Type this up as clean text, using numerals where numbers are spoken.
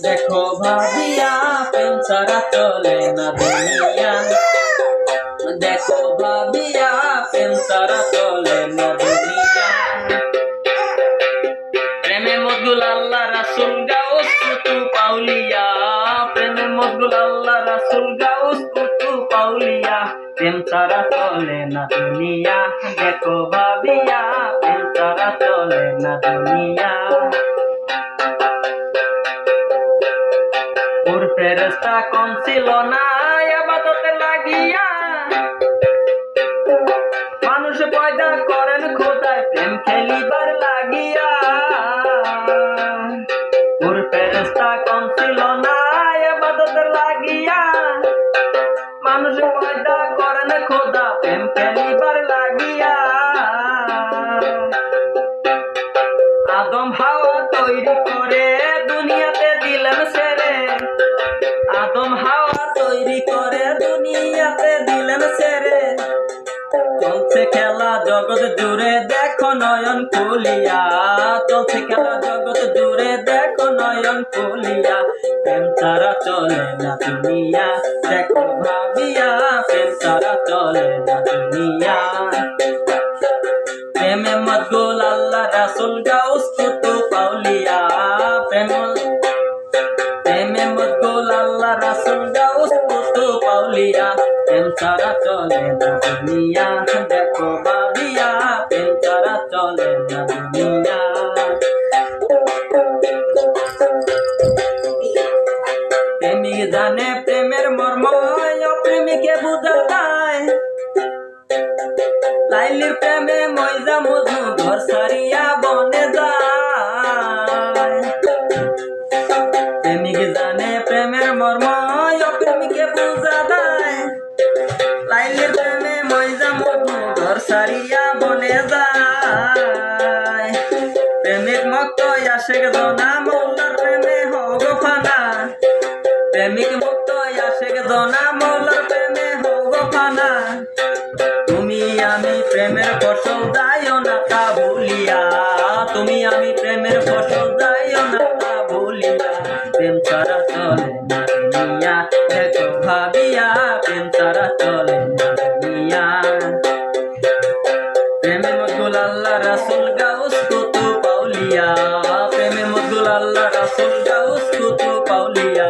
দেখো ভাবিয়া প্রেম ছাড়া চলে না দুনিয়া। দেখো ভাবিয়া প্রেম ছাড়া চলে না দুনিয়া। প্রেমে মদগুল আল্লাহ রাসূল গাউস কুতুব পাউলিয়া। প্রেমে মদগুল আল্লাহ রাসূল গাউস কুতুব পাউলিয়া। প্রেম ছাড়া চলে না দুনিয়া। দেখো ভাবিয়া প্রেম ছাড়া চলে না দুনিয়া। ওর ফেরেশতা কম ছিল না ইবাদতে লাগিয়া। মানুষ পয়দা করেন খোদায় প্রেম খেলিবার লাগিয়া। ওর ফেরেশতা কম ছিল না ইবাদতে লাগিয়া। মানুষ পয়দা করেন খোদা প্রেম খেলিবার লাগিয়া। আদম হাওয়া তৈরি করে দুনিয়াতে দিলেন ছেড়ে। আদম হাওয়া তৈরি করে দুনিয়াতে দিলেন ছেড়ে। চলছে খেলা জগৎ জুড়ে দেখো নয়ন খুলিয়া। চলছে খেলা জগৎ জুড়ে দেখো নয়ন খুলিয়া। প্রেম ছাড়া চলে না দুনিয়া। দেখো ভাবিয়া প্রেম ছাড়া চলে না দুনিয়া। প্রেমে মদগুল আল্লাহ রাসূল গাউস কুতুব পাউলিয়া। প্রেমে মদগুল আল্লাহ রাসূল গাউস কুতুব পাউলিয়া। প্রেম ছাড়া চলে না দুনিয়া। দেখো ভাবিয়া প্রেম ছাড়া চলে না দুনিয়া। প্রেমিক জানে প্রেমের মর্ম অপ্রেমিকে বুঝা যায়। লাইলির প্রেমে ময়জা মধু ঘর ছাড়িয়া বনে যায়। প্রেমিক জানে প্রেমের মর্ম অপ্রেমিকে বুঝা যায়। লাইলির প্রেমে ময়জা মধু ঘর ছাড়িয়া বনে যায়। প্রেমিক মুক্ত আশেক জনা মৌলার প্রেমে হোক ফানা। প্রেমিক মুক্ত আশেক জনা মৌলার প্রেমে হোক ফানা। তুমি আমি প্রেমের ফসল যাইও না তা ভুলিয়া। তুমি আমি প্রেমের ফসল যাইও না তা ভুলিয়া। প্রেম ছাড়া চলে না দুনিয়া। দেখো ভাবিয়া প্রেম ছাড়া চলে না দুনিয়া। প্রেমে মদগুল আল্লাহ রাসূল গাউস কুতুব পাউলিয়া। প্রেমে মদগুল আল্লাহ রাসূল গাউস কুতুব পাউলিয়া।